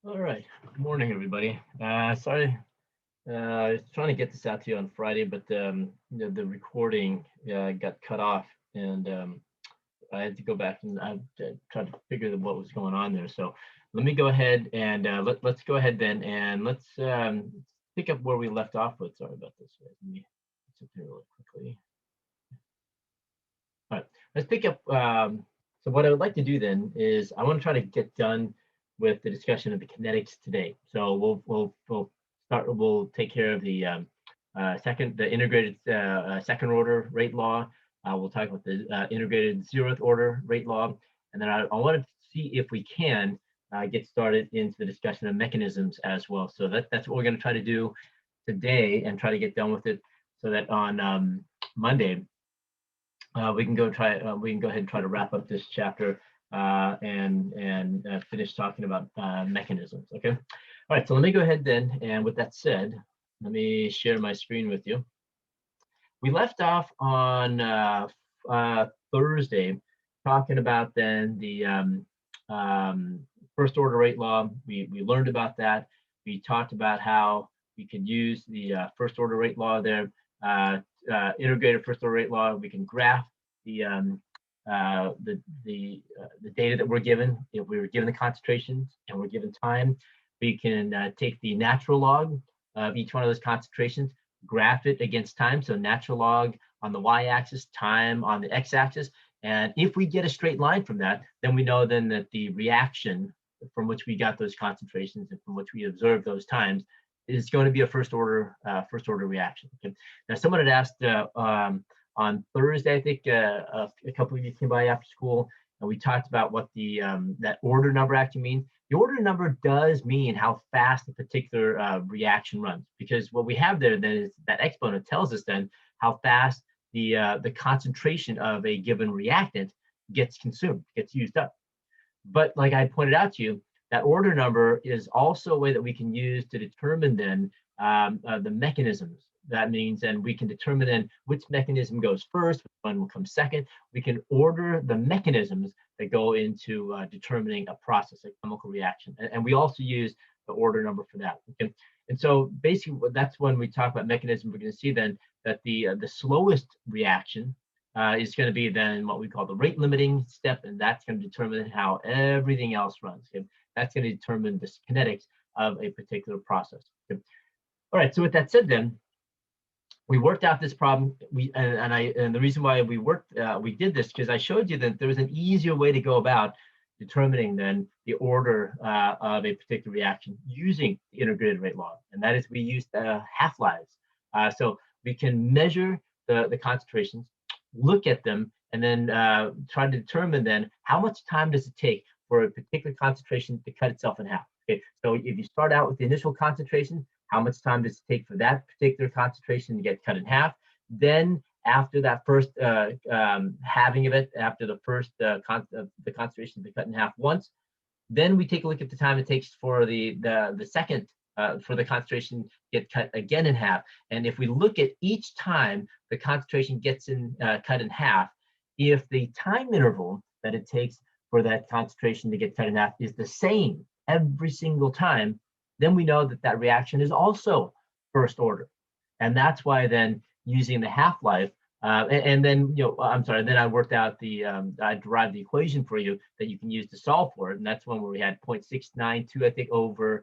All right. Good morning, everybody. Sorry, I was trying to get this out to you on Friday, but the recording got cut off, and I had to go back and I tried to figure out what was going on there. So let me go ahead and let's go ahead then, and let's pick up where we left off with. Sorry about this. Let me sit here really quickly. All right, let's pick up. So what I would like to do then is I want to try to get done with the discussion of the kinetics today. So we'll take care of the the integrated second order rate law. We'll talk about the integrated zeroth order rate law, and then I want to see if we can get started into the discussion of mechanisms as well. So that's what we're going to try to do today and try to get done with it so that on Monday we can we can go ahead and try to wrap up this chapter and finish talking about mechanisms. Okay. All right. So let me go ahead then. And with that said, let me share my screen with you. We left off on Thursday talking about then the first order rate law. We learned about that. We talked about how we could use the first order rate law there, integrated first order rate law. We can graph the the data that we're given. If we were given the concentrations and we're given time, we can take the natural log of each one of those concentrations, graph it against time. So natural log on the y-axis, time on the x-axis. And if we get a straight line from that, then we know then that the reaction from which we got those concentrations and from which we observed those times is going to be a first order reaction. Okay. Now, someone had asked on Thursday, I think a couple of you came by after school, and we talked about what the that order number actually means. The order number does mean how fast a particular reaction runs, because what we have there then is that exponent tells us then how fast the concentration of a given reactant gets consumed, gets used up. But like I pointed out to you, that order number is also a way that we can use to determine then the mechanisms. That means then we can determine then which mechanism goes first, which one will come second. We can order the mechanisms that go into determining a process, a chemical reaction. And we also use the order number for that. Okay? And so basically that's when we talk about mechanism, we're going to see then that the slowest reaction is going to be then what we call the rate limiting step, and that's going to determine how everything else runs. Okay? That's going to determine the kinetics of a particular process. Okay? All right, so with that said then, we worked out this problem. And the reason why we did this, because I showed you that there was an easier way to go about determining then the order of a particular reaction using the integrated rate law, and that is we used half-lives. So we can measure the concentrations, look at them, and then try to determine then how much time does it take for a particular concentration to cut itself in half. Okay, so if you start out with the initial concentration, how much time does it take for that particular concentration to get cut in half? Then after that first halving of it, after the first the concentration to be cut in half once, then we take a look at the time it takes for the second for the concentration get cut again in half. And if we look at each time the concentration gets cut in half, if the time interval that it takes for that concentration to get cut in half is the same every single time, then we know that that reaction is also first order. And that's why then using the half-life, and then, I'm sorry, then I worked out I derived the equation for you that you can use to solve for it. And that's one where we had 0.692, I think, over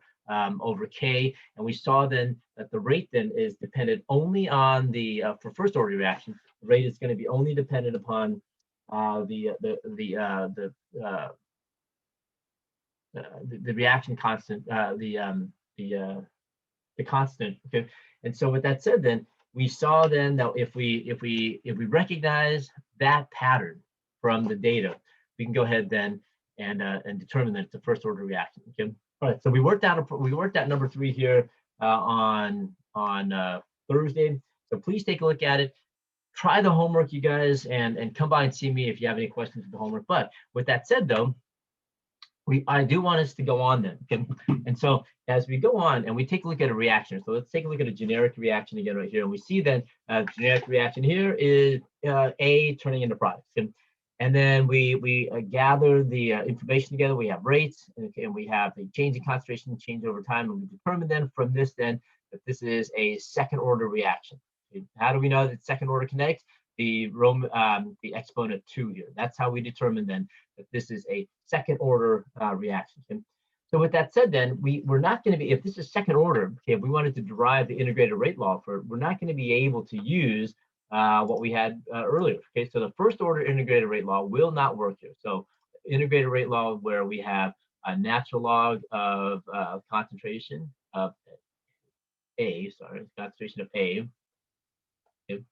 K. And we saw then that the rate then is dependent only on for first order reaction, the rate is going to be only dependent upon the reaction constant, the constant. Okay, and so with that said, then we saw then that if we recognize that pattern from the data, we can go ahead then and determine that it's a first order reaction. Okay, all right. So we worked out number 3 here on Thursday. So please take a look at it. Try the homework, you guys, and come by and see me if you have any questions with the homework. But with that said, though, I do want us to go on then. Okay? And so as we go on and we take a look at a reaction, so let's take a look at a generic reaction again right here. And we see then generic reaction here is A turning into products. Okay? And then we gather the information together. We have rates, okay, and we have the change in concentration, change over time, and we determine then from this then that this is a second order reaction. Okay. How do we know that second order kinetics? The exponent 2 here. That's how we determine then that this is a second order reaction. Okay. So with that said, then we're not going to be, if this is second order, okay, if we wanted to derive the integrated rate law for it, we're not going to be able to use what we had earlier. Okay, so the first order integrated rate law will not work here. So integrated rate law where we have a natural log of concentration of concentration of A. Okay.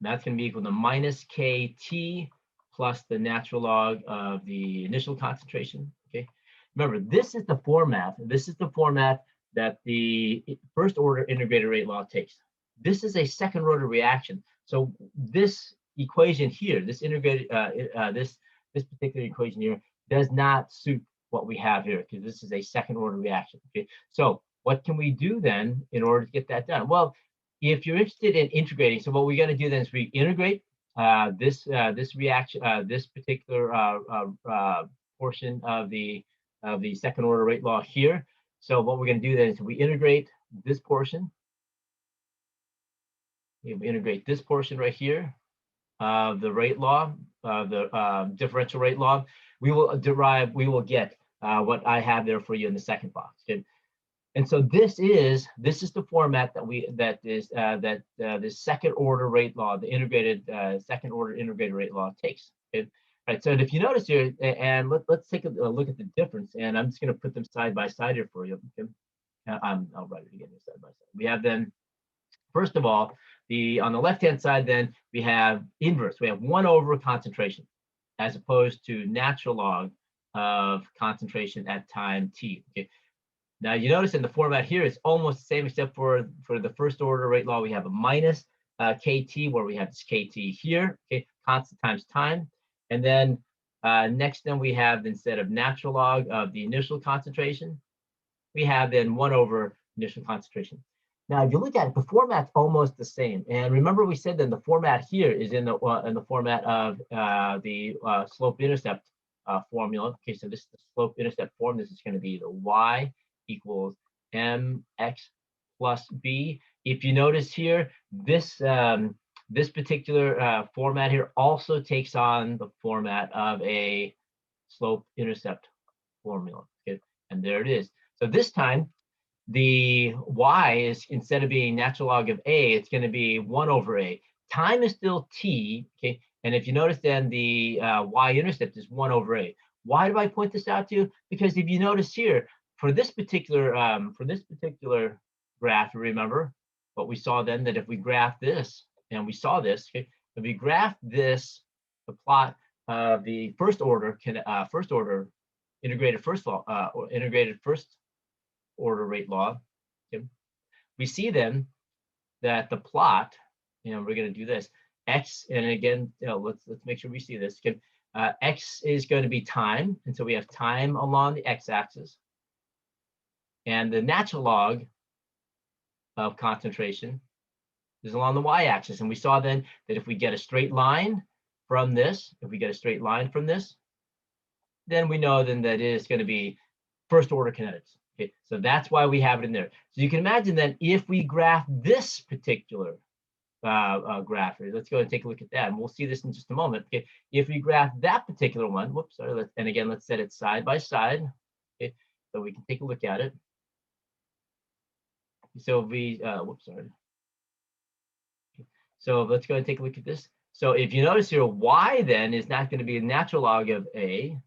That's going to be equal to minus KT plus the natural log of the initial concentration. Okay. Remember, this is the format. This is the format that the first order integrated rate law takes. This is a second order reaction. So this equation here, this integrated, this particular equation here does not suit what we have here because this is a second order reaction. Okay. So what can we do then in order to get that done? Well, if you're interested in integrating, so what we're going to do then is we integrate this reaction, this particular portion of the second order rate law here. So what we're going to do then is we integrate this portion. We integrate this portion right here of the rate law, the differential rate law. We will get what I have there for you in the second box. Okay? And so this is the format that this second order rate law, the integrated second order integrated rate law takes. Okay? Right. So if you notice here, and let's take a look at the difference, and I'm just going to put them side by side here for you. Okay? I'll write it again side by side. We have then, first of all, on the left-hand side, then we have inverse. We have 1 over concentration, as opposed to natural log of concentration at time t. Okay. Now you notice in the format here, it's almost the same, except for the first order rate law, we have a minus KT, where we have this KT here, okay, constant times time. And then next, then we have, instead of natural log of the initial concentration, we have then 1 over initial concentration. Now, if you look at it, the format's almost the same. And remember, we said that the format here is in the format of the slope-intercept formula. Okay, so this is the slope-intercept form. This is going to be the y equals mx plus b. If you notice here, this particular format here also takes on the format of a slope-intercept formula. Okay, and there it is. So this time, the y is, instead of being natural log of a, it's going to be 1 over a. Time is still t, okay? And if you notice, then the y-intercept is 1 over a. Why do I point this out to you? Because if you notice here, for this particular graph, remember what we saw then, that if we graph this, and we saw this, okay, if we graph this, the plot of the first order integrated first order rate law, okay, we see then that the plot, we're going to do this, x, and again, let's make sure we see this. Okay, x is going to be time, and so we have time along the x-axis, and the natural log of concentration is along the y-axis. And we saw then that if we get a straight line from this, then we know then that it is going to be first order kinetics. Okay, so that's why we have it in there. So you can imagine that if we graph this particular graph here, let's go and take a look at that, and we'll see this in just a moment. Okay, if we graph that particular one, whoops, sorry, and again, let's set it side by side. Okay, so we can take a look at it. So whoops, sorry. So let's go and take a look at this. So if you notice here, y then is not going to be a natural log of a,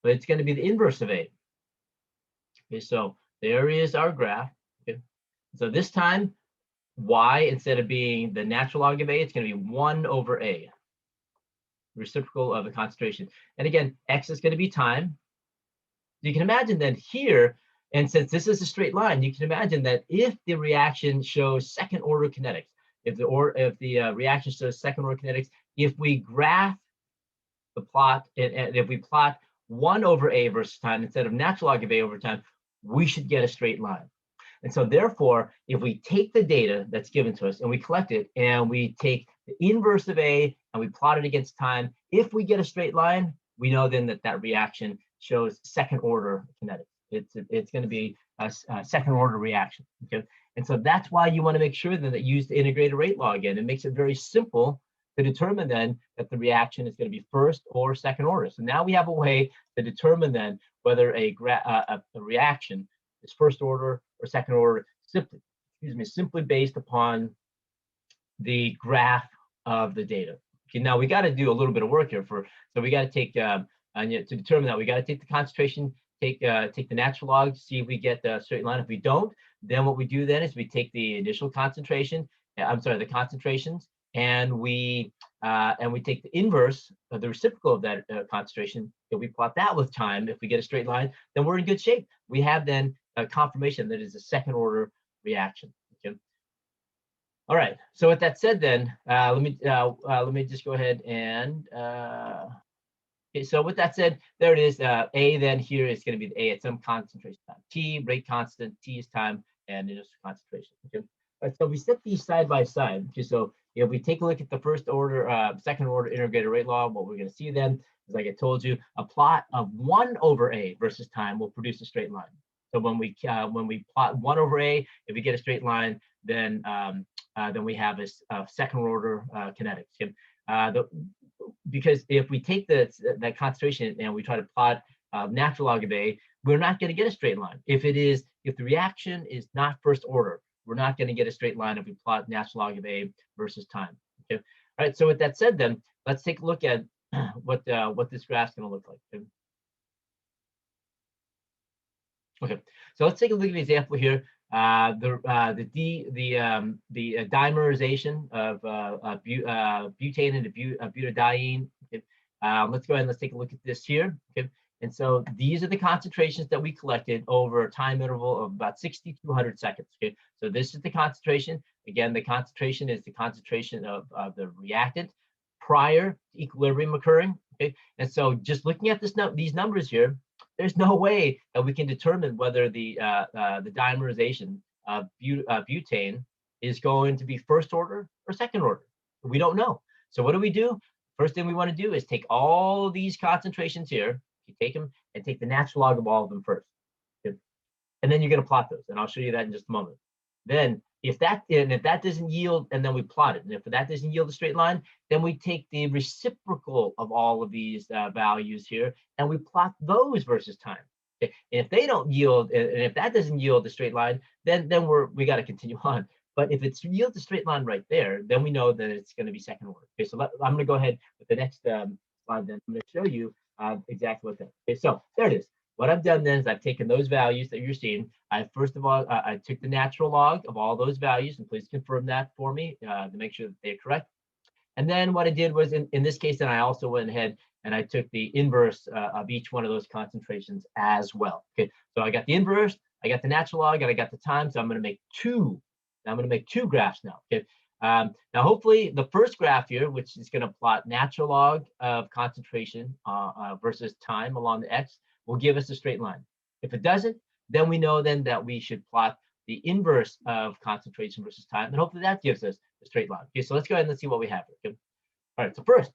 but it's going to be the inverse of a. Okay, so there is our graph. Okay, so this time, y, instead of being the natural log of a, it's going to be 1 over a, reciprocal of the concentration. And again, x is going to be time. You can imagine that here, and since this is a straight line, you can imagine that if the reaction shows second order kinetics, if the reaction shows second order kinetics, if we graph the plot, and if we plot 1 over a versus time instead of natural log of a over time, we should get a straight line. And so therefore, if we take the data that's given to us and we collect it, and we take the inverse of A and we plot it against time, if we get a straight line, we know then that that reaction shows second order kinetics. It's going to be a second order reaction. Okay, and so that's why you want to make sure then that you use the integrated rate law again. It makes it very simple to determine then that the reaction is going to be first or second order. So now we have a way to determine then whether a reaction is first order or second order, simply based upon the graph of the data. Okay, now we got to do a little bit of work here so we got to take to determine that we got to take the concentration, take the natural log, see if we get the straight line. If we don't, then what we do then is we take the initial concentration, the concentrations, and we take the inverse of the reciprocal of that concentration, and we plot that with time. If we get a straight line, then we're in good shape. We have then a confirmation that is a second order reaction. Okay. All right. So with that said, then let me just go ahead and okay. So with that said, there it is. A then here is going to be the A at some concentration time. T rate constant. T is time, and initial concentration. Okay. All right, so we set these side by side. Okay. So if we take a look at the first order, second order integrated rate law, what we're going to see then is, like I told you, a plot of 1 over A versus time will produce a straight line. So when we plot 1 over A, if we get a straight line, then we have a second order kinetics. Okay? Because if we take that concentration and we try to plot natural log of A, we're not going to get a straight line. If the reaction is not first order, we're not going to get a straight line if we plot natural log of A versus time. Okay. All right. So with that said, then let's take a look at what this graph's going to look like. Okay? Okay, so let's take a look at the example here. The dimerization of butane into butadiene. Okay. Let's go ahead and let's take a look at this here. Okay, and so these are the concentrations that we collected over a time interval of about 60 to 100 seconds. Okay, so this is the concentration. Again, the concentration is the concentration of the reactant prior to equilibrium occurring. Okay, and so just looking at these numbers here, there's no way that we can determine whether the dimerization of butane is going to be first order or second order. We don't know. So what do? First thing we want to do is take all of these concentrations here, you take them and take the natural log of all of them first. Okay? And then you're going to plot those, and I'll show you that in just a moment. Then if that doesn't yield, and then we plot it, and if that doesn't yield a straight line, then we take the reciprocal of all of these values here, and we plot those versus time. Okay? And if they don't yield, and if that doesn't yield a straight line, then we got to continue on. But if it yields a straight line right there, then we know that it's going to be second order. Okay, so I'm going to go ahead with the next slide. Then I'm going to show you exactly what that. Okay, so there it is. What I've done then is I've taken those values that you're seeing. First of all, I took the natural log of all those values, and please confirm that for me to make sure that they're correct. And then what I did was, in this case, then I also went ahead and I took the inverse of each one of those concentrations as well. Okay, so I got the inverse, I got the natural log, and I got the time. So I'm going to make two. I'm going to make two graphs now. Okay. Now, hopefully, the first graph here, which is going to plot natural log of concentration versus time along the x, will give us a straight line. If it doesn't, then we know then that we should plot the inverse of concentration versus time, and hopefully that gives us a straight line. Okay, so let's go ahead and let's see what we have here. Okay? All right, so first,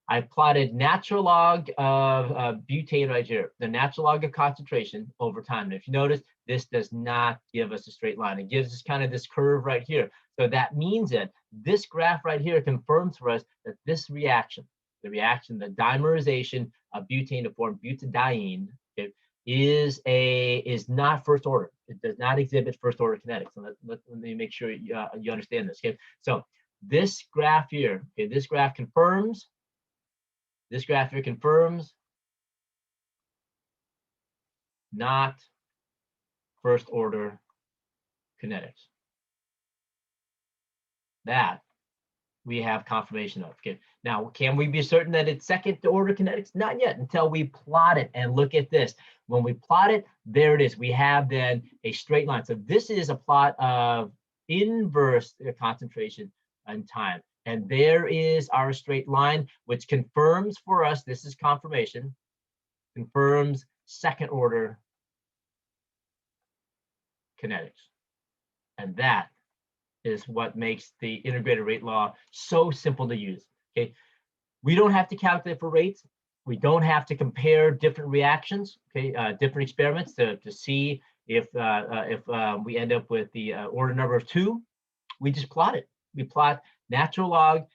I plotted natural log of butane right here, the natural log of concentration over time. And if you notice, this does not give us a straight line. It gives us kind of this curve right here. So that means that this graph right here confirms for us that this reaction, the dimerization of butane to form butadiene, okay, is not first order. It does not exhibit first order kinetics. So let me make sure you understand this. Okay, so this graph here, okay, this graph confirms. This graph here confirms not first order kinetics. That we have confirmation of. Okay. Now, can we be certain that it's second order kinetics? Not yet, until we plot it. And look at this. When we plot it, there it is. We have then a straight line. So this is a plot of inverse concentration and time. And there is our straight line, which confirms for us, this is confirmation, confirms second order kinetics. And that is what makes the integrated rate law so simple to use. Okay, we don't have to calculate for rates. We don't have to compare different reactions, okay, different experiments to see if we end up with the order number of 2. We just plot it. We plot natural log.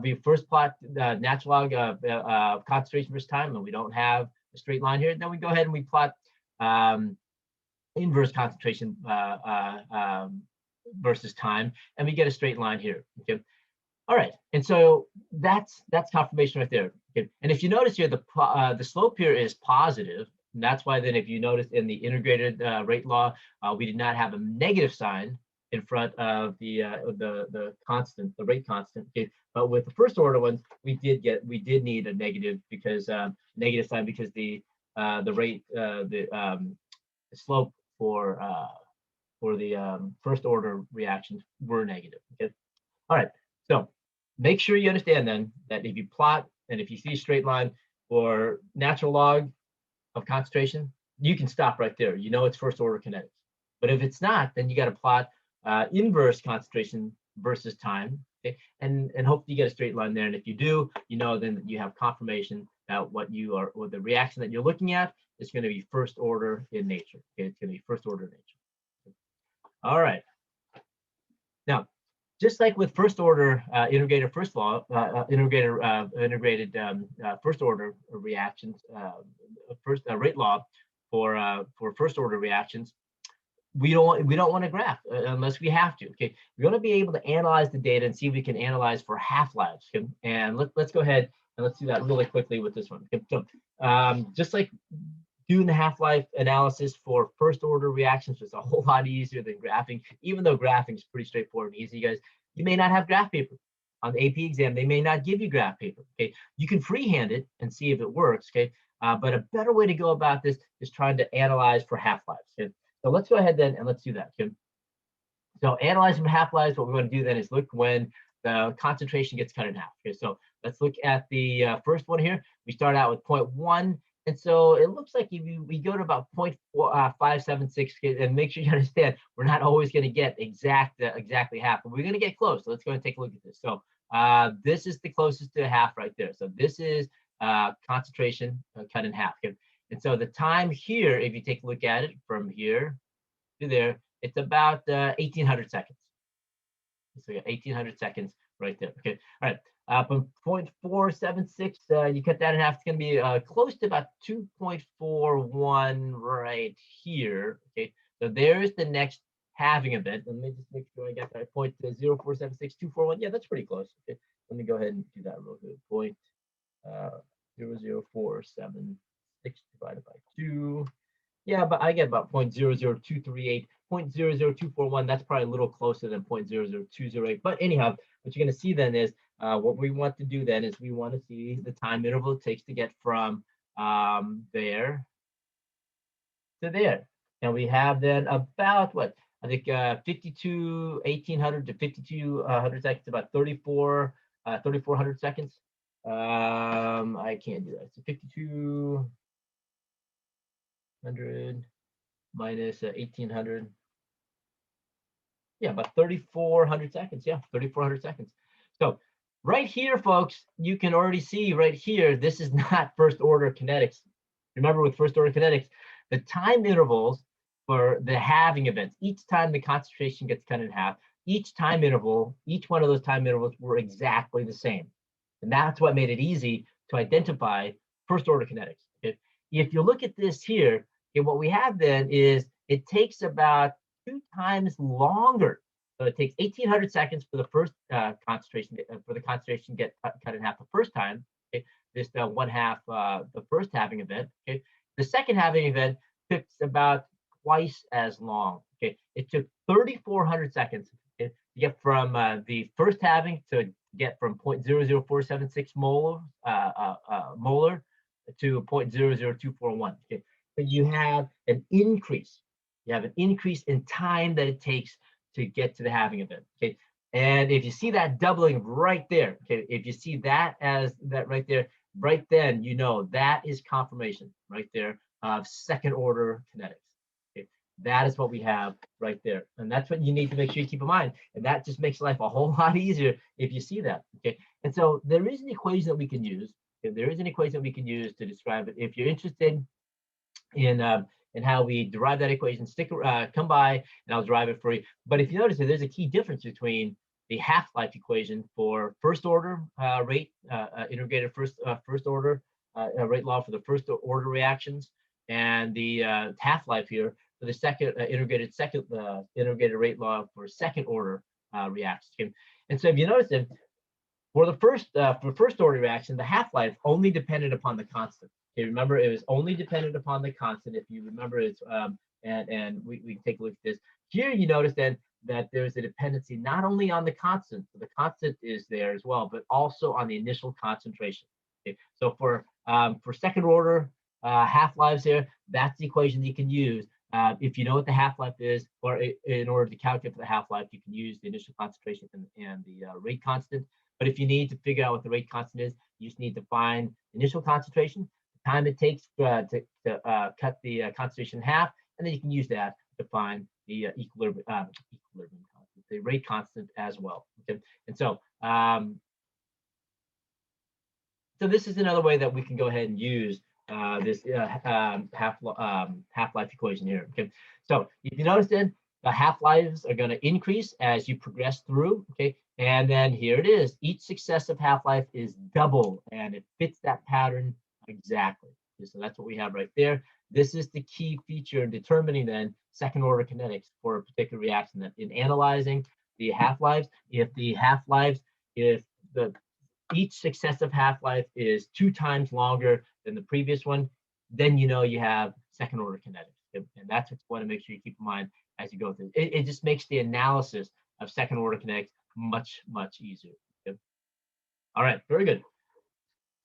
We first plot the natural log of concentration versus time, and we don't have a straight line here. Then we go ahead and we plot inverse concentration versus time, and we get a straight line here. Okay. All right, and so that's confirmation right there. Okay. And if you notice here, the slope here is positive. And that's why then if you notice in the integrated rate law, we did not have a negative sign in front of the constant, the rate constant. Okay. But with the first order ones, we did need a negative because negative sign because the rate the slope for the first order reactions were negative. Okay. All right. So make sure you understand then that if you plot and if you see a straight line for natural log of concentration, you can stop right there. You know it's first order kinetics. But if it's not, then you got to plot inverse concentration versus time, okay? And hopefully you get a straight line there. And if you do, you know then that you have confirmation that what you are, or the reaction that you're looking at is going to be first order in nature. Okay, it's going to be first order in nature. All right. Now, just like with first order integrated first law, integrated first order reactions, first rate law for first order reactions, we don't want to graph unless we have to. Okay, we want to be able to analyze the data and see if we can analyze for half-lives. Okay? And let's go ahead and let's do that really quickly with this one. Okay? So just like doing the half-life analysis for first order reactions is a whole lot easier than graphing, even though graphing is pretty straightforward and easy, guys. You may not have graph paper. On the AP exam, they may not give you graph paper. Okay, you can freehand it and see if it works. Okay, but a better way to go about this is trying to analyze for half-lives. Okay? So let's go ahead then and let's do that. Okay? So analyzing for half-lives, what we want to do then is look when the concentration gets cut in half. Okay, so let's look at the first one here. We start out with 0.1. And so it looks like if we go to about 0.576, and make sure you understand, we're not always going to get exactly half, but we're going to get close. So let's go and take a look at this. So this is the closest to half right there. So this is concentration cut in half. Okay? And so the time here, if you take a look at it from here to there, it's about 1,800 seconds. So you got 1,800 seconds right there. Okay, all right. From 0.476, you cut that in half, it's going to be close to about 2.41 right here. Okay, so there's the next halving event. Let me just make sure I got that 0.0476241. Yeah, that's pretty close. Okay, let me go ahead and do that real good. 0.00476 divided by 2. Yeah, but I get about 0.00238, 0.00241. That's probably a little closer than 0.00208. But anyhow, what you're going to see then is what we want to do then is we want to see the time interval it takes to get from there to there. And we have then about what? I think 1,800 to 5,200 seconds, about 3,400 seconds. I can't do that. So 5,200 minus 1,800. Yeah, about 3,400 seconds. Yeah, 3,400 seconds. So right here, folks, you can already see right here, this is not first order kinetics. Remember with first order kinetics, the time intervals for the halving events, each time the concentration gets cut in half, each time interval, each one of those time intervals were exactly the same. And that's what made it easy to identify first order kinetics. If you look at this here, okay, what we have then is it takes about 2 times longer. So it takes 1,800 seconds for the first concentration, for the concentration get cut in half the first time. Okay, this one half, the first halving event. Okay, the second halving event took about twice as long. Okay, it took 3,400 seconds, okay, to get from the first halving to get from 0.00476 molar to 0.00241. Okay, so you have an increase. You have an increase in time that it takes to get to the halving event. Okay, and if you see that doubling right there, okay, if you see that as that right there, right then you know that is confirmation right there of second order kinetics. Okay, That is what we have right there. And that's what you need to make sure you keep in mind. And that just makes life a whole lot easier if you see that. Okay. And so there is an equation that we can use. Okay? There is an equation that we can use to describe it. If you're interested in how we derive that equation, come by and I'll derive it for you. But if you notice that there's a key difference between the half-life equation for first order rate, integrated first order rate law for the first order reactions, and the half-life here for the second integrated rate law for second order reactions. Okay? And so if you notice that for the first order reaction, the half-life only depended upon the constant. Okay, remember it was only dependent upon the constant. If you remember, it's and we can take a look at this. Here you notice then that there's a dependency not only on the constant, so the constant is there as well, but also on the initial concentration. Okay, so for second order half-lives there, that's the equation you can use. If you know what the half-life is, or in order to calculate for the half-life, you can use the initial concentration and the rate constant. But if you need to figure out what the rate constant is, you just need to find initial concentration, the time it takes to cut the concentration in half, and then you can use that to find the equilibrium constant, the rate constant as well. Okay, and so so this is another way that we can go ahead and use this half-life equation here. Okay, so if you notice then the half-lives are going to increase as you progress through. Okay, and then here it is. Each successive half-life is double, and it fits that pattern exactly. Okay, so that's what we have right there. This is the key feature in determining then second order kinetics for a particular reaction. That in analyzing the half-lives, if each successive half-life is 2 times longer than the previous one, then you know you have second order kinetics. And that's what you want to make sure you keep in mind as you go through. It just makes the analysis of second order kinetics much, much easier. Okay? All right, very good.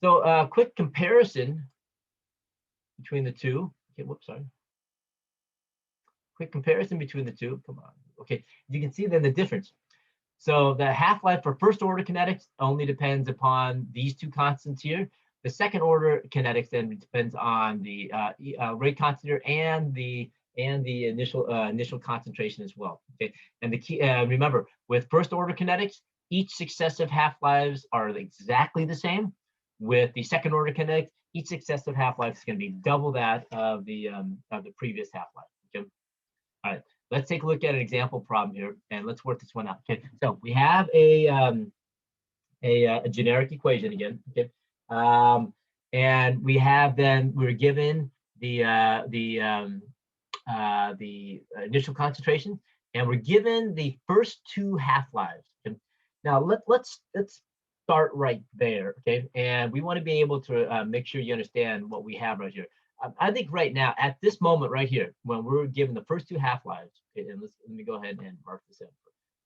So quick comparison between the two. Okay, whoops, sorry. Quick comparison between the two. Come on. Okay, you can see then the difference. So the half-life for first order kinetics only depends upon these two constants here. The second order kinetics then depends on the rate constant and the initial concentration as well. Okay, and the key remember with first order kinetics, each successive half-lives are exactly the same. With the second order kinetics, each successive half-life is going to be double that of the previous half-life. Okay, all right. Let's take a look at an example problem here, and let's work this one out. Okay, so we have a generic equation again. Okay, and we have then we're given the initial concentration, and we're given the first 2 half-lives. Okay? Now let's start right there. Okay, and we want to be able to make sure you understand what we have right here. I think right now, at this moment right here, when we're given the first 2 half-lives, okay, and let me go ahead and mark this in.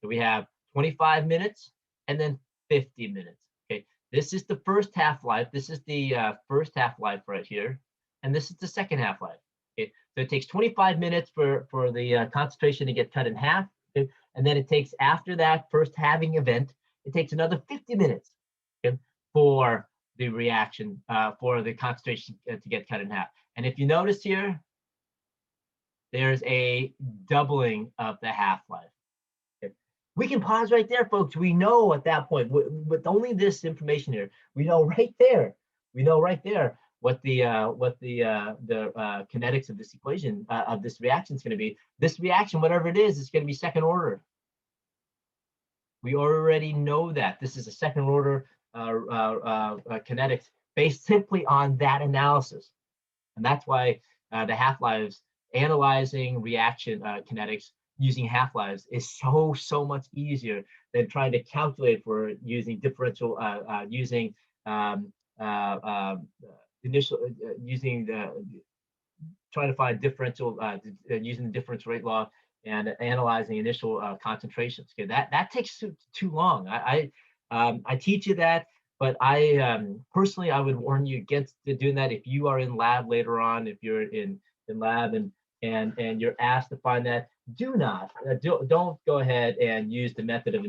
So we have 25 minutes and then 50 minutes. Okay, this is the first half-life. This is the first half-life right here, and this is the second half-life. Okay, so it takes 25 minutes for the concentration to get cut in half, okay? And then it takes, after that first halving event, it takes another 50 minutes, okay, for the reaction, for the concentration to get cut in half. And if you notice here, there's a doubling of the half-life. Okay. We can pause right there, folks. We know at that point, with only this information here, we know right there what the kinetics of this equation, of this reaction is going to be. This reaction, whatever it is going to be second order. We already know that. This is a second order kinetics based simply on that analysis. And that's why the half-lives, analyzing reaction kinetics using half-lives is so much easier than trying to calculate for using differential, trying to find differential, using the difference rate law and analyzing initial concentrations. Okay, that takes too long. I teach you that. But I personally, I would warn you against doing that if you are in lab later on. If you're in lab and you're asked to find that, don't go ahead and use the method of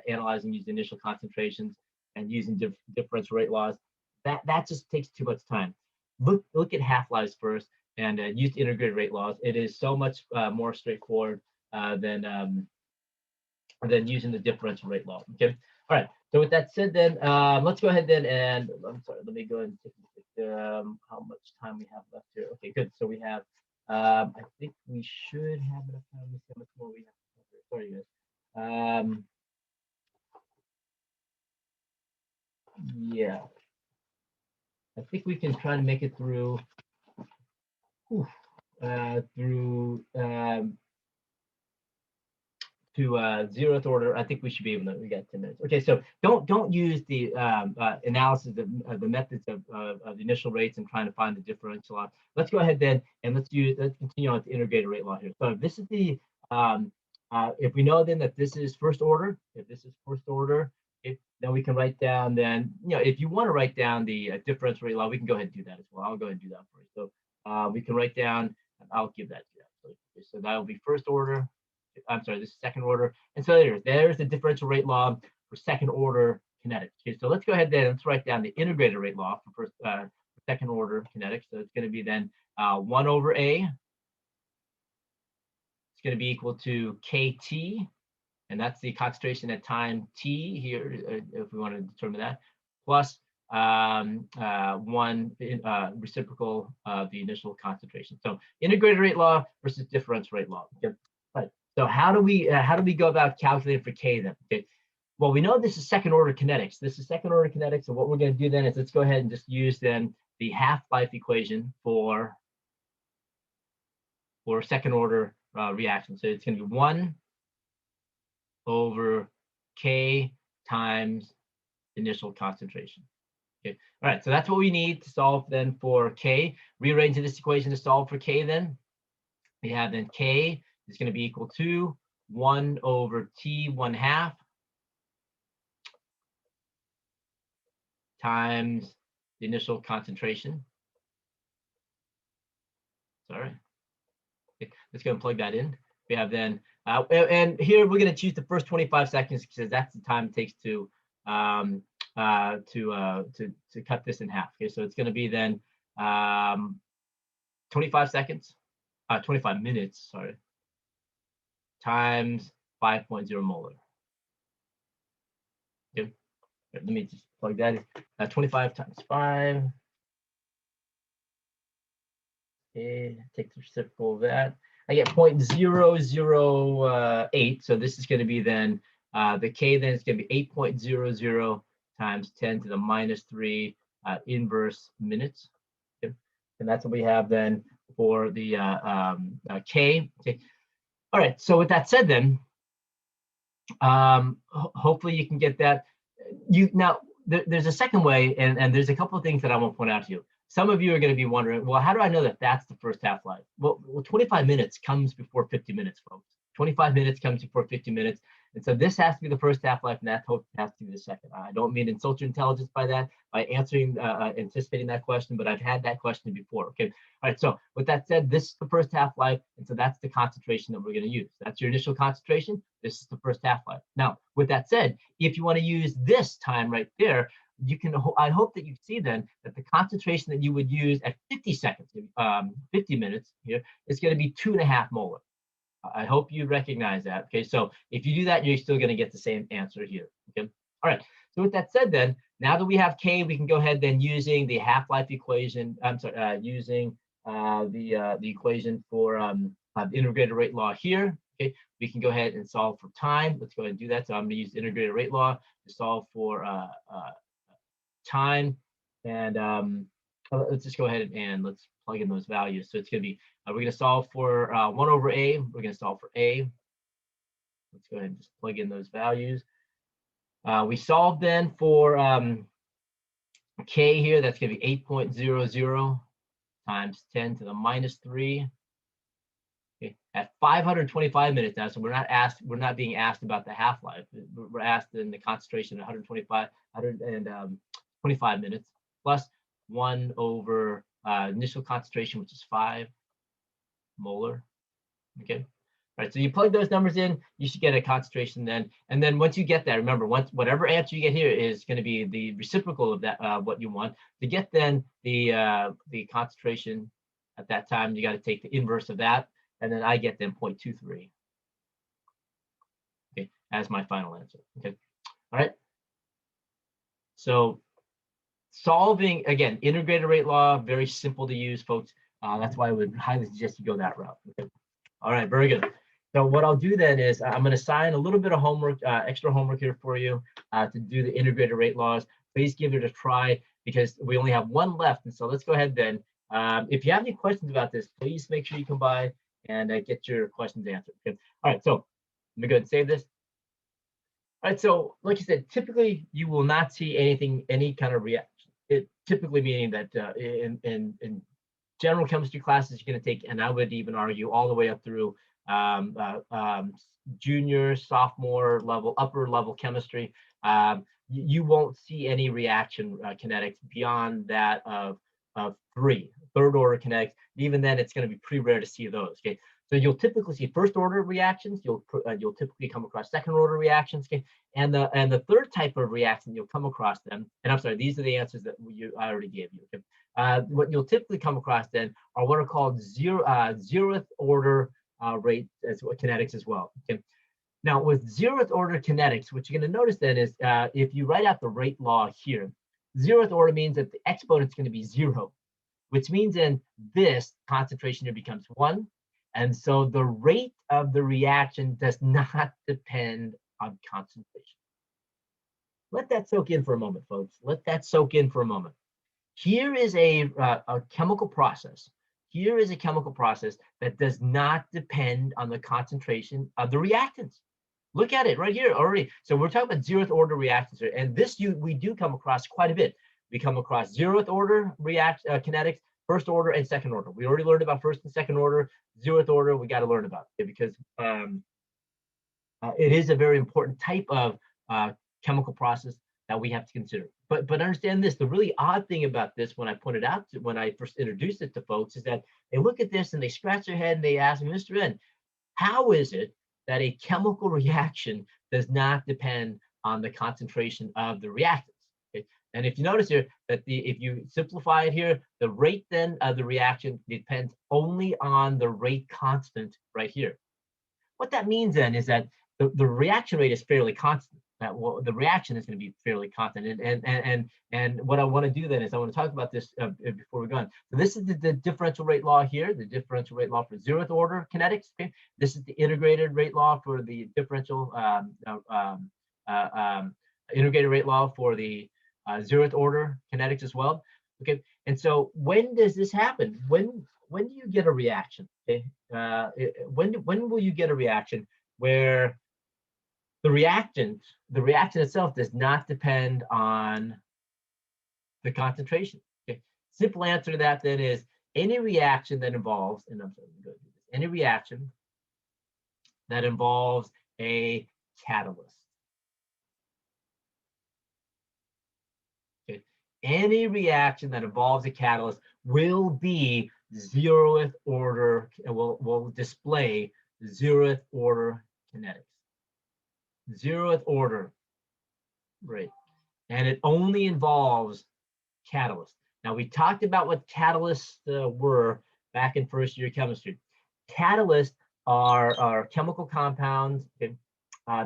analyzing using initial concentrations and using differential rate laws. That just takes too much time. Look at half-lives first, and use the integrated rate laws. It is so much more straightforward than using the differential rate law. Okay. All right. So with that said, then let's go ahead then and I'm sorry. Let me go and take a look at how much time we have left here. Okay, good. So we have. I think we should have enough time. Let's see how much more we have. Sorry, guys. Yeah, I think we can try to make it through. Through to 0th order. I think we should be able to. We got 10 minutes. Okay, so don't use the analysis of the methods of the initial rates and trying to find the differential. Let's go ahead then and let's continue on with the integrated rate law here. So this is the if we know then that this is first order, if this is first order, then we can write down then, if you want to write down the differential rate law, we can go ahead and do that as well. I'll go ahead and do that for you. So we can write down, I'll give that to you. So that will be first order. I'm sorry, this is second order. And so there's the differential rate law for second order kinetics. Okay, so let's go ahead then, let's write down the integrated rate law for second order kinetics. So it's going to be then 1 over A. It's going to be equal to KT, and that's the concentration at time T here, if we want to determine that, plus 1 reciprocal of the initial concentration. So integrated rate law versus differential rate law. Okay. Right. So how do we go about calculating for K then? Okay. Well, we know this is second order kinetics. This is second order kinetics. So what we're going to do then is let's go ahead and just use then the half-life equation for second order reaction. So it's going to be 1 over K times initial concentration. Okay. All right. So that's what we need to solve then for K. Rearranging this equation to solve for K then. We have then K is going to be equal to 1 over T 1/2 times the initial concentration. Sorry. Okay, let's go and plug that in. We have then, and here we're going to choose the first 25 seconds because that's the time it takes to cut this in half. Okay, so it's going to be then 25 seconds, 25 minutes, sorry, times 5.0 molar. Okay, let me just plug that in. 25 times 5. Okay, take the reciprocal of that. I get 0.008. So this is going to be then the K then is going to be 8.00 times 10 to the minus 3 inverse minutes. Okay. And that's what we have then for the K. Okay. All right. So with that said, then hopefully you can get that. Now there's a second way, and there's a couple of things that I want to point out to you. Some of you are going to be wondering, well, how do I know that that's the first half-life? Well, 25 minutes comes before 50 minutes, folks. 25 minutes comes before 50 minutes. And so this has to be the first half-life, and that has to be the second. I don't mean to insult your intelligence by that, by answering, anticipating that question, but I've had that question before. Okay. All right. So with that said, this is the first half-life, and so that's the concentration that we're going to use. That's your initial concentration. This is the first half-life. Now, with that said, if you want to use this time right there, you can. I hope that you see then that the concentration that you would use at 50 seconds, 50 minutes here, is going to be 2.5 molar. I hope you recognize that. Okay, so if you do that, you're still going to get the same answer here. Okay, all right. So with that said, then now that we have K, we can go ahead then using the half-life equation. I'm sorry, using the equation for the integrated rate law here. Okay, we can go ahead and solve for time. Let's go ahead and do that. So I'm going to use integrated rate law to solve for time, and let's just go ahead and let's plug in those values. So it's going to be we're going to solve for 1 over A. We're going to solve for A. Let's go ahead and just plug in those values. We solved then for K here. That's going to be 8.00 times 10 to the minus 3. Okay. At 525 minutes now, so we're not being asked about the half-life. We're asked in the concentration at 125 minutes plus 1 over initial concentration, which is 5 molar. Okay. All right. So you plug those numbers in, you should get a concentration then. And then once you get that, remember, whatever answer you get here is going to be the reciprocal of that what you want. To get then the concentration At that time, you got to take the inverse of that, and then I get then 0.23, okay, as my final answer. Okay, all right. So solving, again, integrated rate law, very simple to use, folks. That's why I would highly suggest you go that route. Okay. All right, very good. So what I'll do then is I'm going to assign a little bit of homework, extra homework here for you to do the integrated rate laws. Please give it a try because we only have one left. And so let's go ahead then. If you have any questions about this, please make sure you come by and get your questions answered. Okay. All right, so let me go ahead and save this. All right, so like you said, typically you will not see anything, any kind of reaction. It typically meaning that in general chemistry classes you're going to take, and I would even argue all the way up through junior, sophomore level, upper level chemistry, you won't see any reaction kinetics beyond that of third order kinetics. Even then, it's going to be pretty rare to see those. Okay, so you'll typically see first order reactions. You'll typically come across second order reactions. Okay, and the third type of reaction you'll come across them. And I'm sorry, these are the answers that I already gave you. Okay, what you'll typically come across then are what are called zeroth order rate as kinetics as well. Okay. Now with zeroth order kinetics, what you're going to notice then is if you write out the rate law here, zeroth order means that the exponent is going to be 0, which means then this concentration here becomes 1. And so the rate of the reaction does not depend on concentration. Let that soak in for a moment, folks. Let that soak in for a moment. Here is a chemical process. Here is a chemical process that does not depend on the concentration of the reactants. Look at it right here already. So we're talking about zeroth order reactions here, and this we do come across quite a bit. We come across zeroth order kinetics, first order and second order. We already learned about first and second order. Zeroth order we got to learn about it because it is a very important type of chemical process that we have to consider. But understand this, the really odd thing about this when I pointed out when I first introduced it to folks is that they look at this and they scratch their head and they ask me, Mr. N, how is it that a chemical reaction does not depend on the concentration of the reactants? Okay? And if you notice here that if you simplify it here, the rate then of the reaction depends only on the rate constant right here. What that means then is that the reaction rate is fairly constant. That the reaction is going to be fairly constant. And what I want to do then is I want to talk about this before we go on. So this is the differential rate law here, the differential rate law for zeroth order kinetics. Okay? This is the integrated rate law for the differential integrated rate law for the zeroth order kinetics as well. Okay, and so when does this happen? When do you get a reaction? Okay, when will you get a reaction where the reaction itself does not depend on the concentration? Okay, simple answer to that then is any reaction that involves, and I'm sorry, go do this, any reaction that involves a catalyst. Okay, any reaction that involves a catalyst will be zeroth order, will display zeroth order kinetics. Zeroth order rate, and it only involves catalysts. Now we talked about what catalysts were back in first year chemistry. Catalysts are chemical compounds. Okay?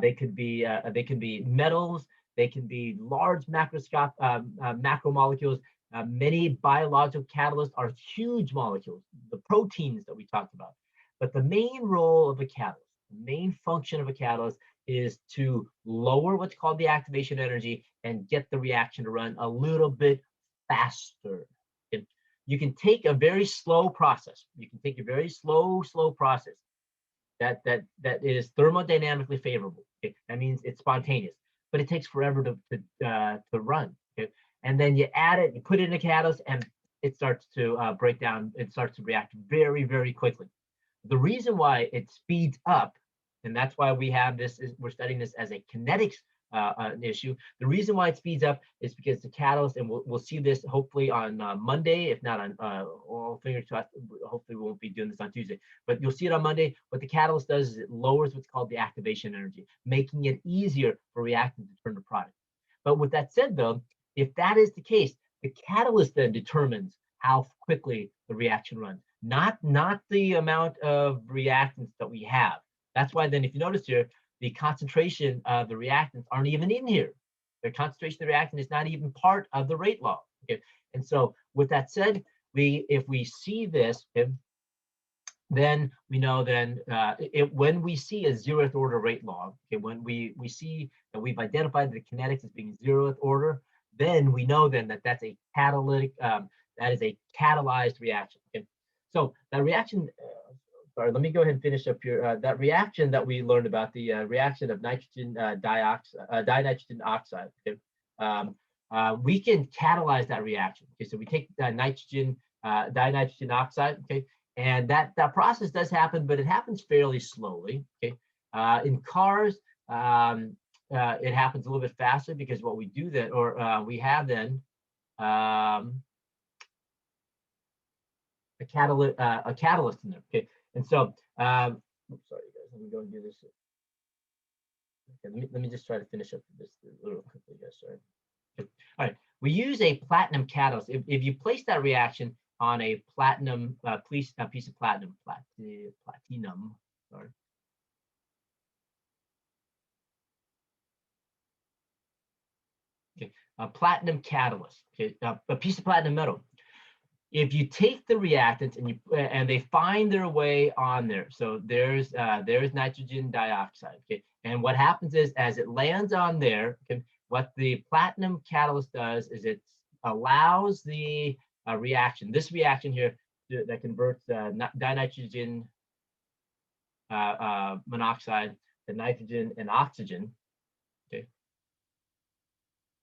They could be metals. They can be large macromolecules. Many biological catalysts are huge molecules, the proteins that we talked about. But the main role of a catalyst, the main function of a catalyst is to lower what's called the activation energy and get the reaction to run a little bit faster. Okay? You can take a very slow process. You can take a very slow process that is thermodynamically favorable. Okay? That means it's spontaneous, but it takes forever to run. Okay? And then you add it, you put it in a catalyst, and it starts to break down. It starts to react very, very quickly. The reason why it speeds up, and that's why we have this, we're studying this as a kinetics issue. The reason why it speeds up is because the catalyst, and we'll see this hopefully on Monday, if not on, fingers crossed, hopefully we won't be doing this on Tuesday, but you'll see it on Monday. What the catalyst does is it lowers what's called the activation energy, making it easier for reactants to turn to product. But with that said though, if that is the case, the catalyst then determines how quickly the reaction runs. not the amount of reactants that we have. That's why then if you notice here, the concentration of the reactants aren't even in here. The concentration of the reactant is not even part of the rate law. Okay, and so with that said, if we see this, okay, then we know then when we see a zeroth order rate law, okay, when we see that we've identified the kinetics as being zeroth order, then we know then that that's a catalytic, that is a catalyzed reaction. Okay, so that reaction, sorry, let me go ahead and finish up here. That reaction that we learned about, the reaction of nitrogen dioxide, dinitrogen oxide. Okay, we can catalyze that reaction. Okay, so we take nitrogen dinitrogen oxide. Okay, and that process does happen, but it happens fairly slowly. Okay, in cars, it happens a little bit faster because what we do then, or we have then a catalyst in there. Okay, and so oops, sorry guys, let me go and do this. Okay, let me just try to finish up this a little quickly, guys. Sorry. Okay. All right, we use a platinum catalyst. If you place that reaction on a platinum piece of platinum, platinum, sorry. Okay, a platinum catalyst. Okay, a piece of platinum metal. If you take the reactants and they find their way on there, so there's nitrogen dioxide. Okay, and what happens is as it lands on there, okay, what the platinum catalyst does is it allows the reaction, this reaction here that converts dinitrogen monoxide to nitrogen and oxygen. Okay,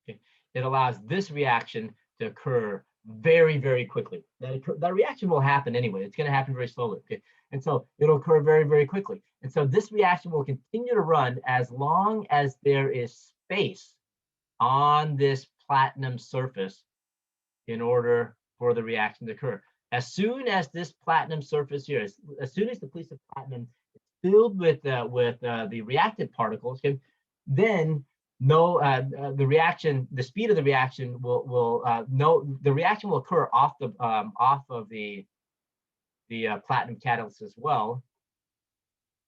okay, it allows this reaction to occur very, very quickly. That reaction will happen anyway. It's going to happen very slowly. Okay, and so it'll occur very, very quickly. And so this reaction will continue to run as long as there is space on this platinum surface in order for the reaction to occur. As soon as this platinum surface here, as soon as the piece of platinum is filled with the reactant particles, okay, then no, the speed of the reaction the reaction will occur off of the platinum catalyst as well,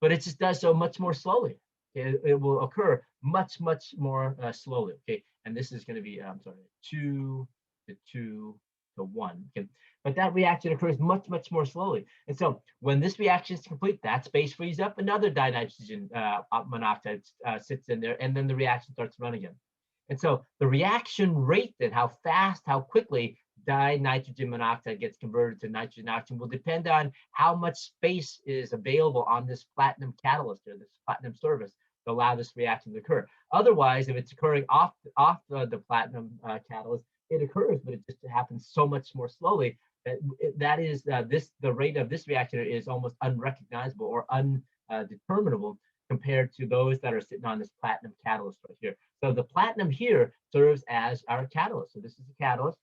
but it just does so much more slowly. It will occur much more slowly. Okay, and this is going to be I'm sorry, 2 to 2 to 1. Okay, but that reaction occurs much more slowly. And so when this reaction is complete, that space frees up, another dinitrogen monoxide sits in there, and then the reaction starts to run again. And so the reaction rate, then how fast, how quickly dinitrogen monoxide gets converted to nitrogen oxygen, will depend on how much space is available on this platinum catalyst or this platinum surface to allow this reaction to occur. Otherwise, if it's occurring off the platinum catalyst, it occurs, but it just happens so much more slowly that is the rate of this reaction is almost unrecognizable or undeterminable compared to those that are sitting on this platinum catalyst right here. So the platinum here serves as our catalyst. So this is a catalyst.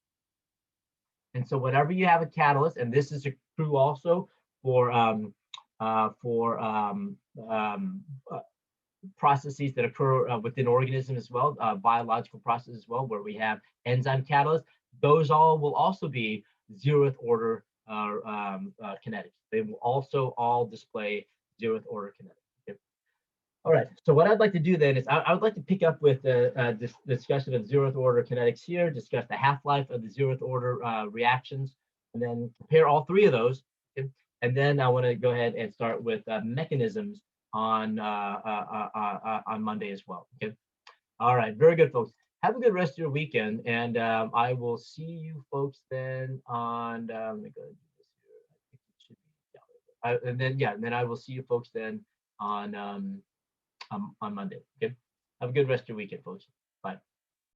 And so whenever you have a catalyst, and this is true also for processes that occur within organisms as well, biological processes as well, where we have enzyme catalysts, those all will also be zeroth order kinetics. They will also all display zeroth order kinetics. Okay. All right, so what I'd like to do then is I would like to pick up with this discussion of zeroth order kinetics here, discuss the half-life of the zeroth order reactions, and then compare all three of those. Okay? And then I want to go ahead and start with mechanisms on Monday as well. Okay. All right, very good, folks. Have a good rest of your weekend, and I will see you folks then on. Let me go ahead and do this here. I think it should be. And then I will see you folks then on Monday. Okay. Have a good rest of your weekend, folks. Bye.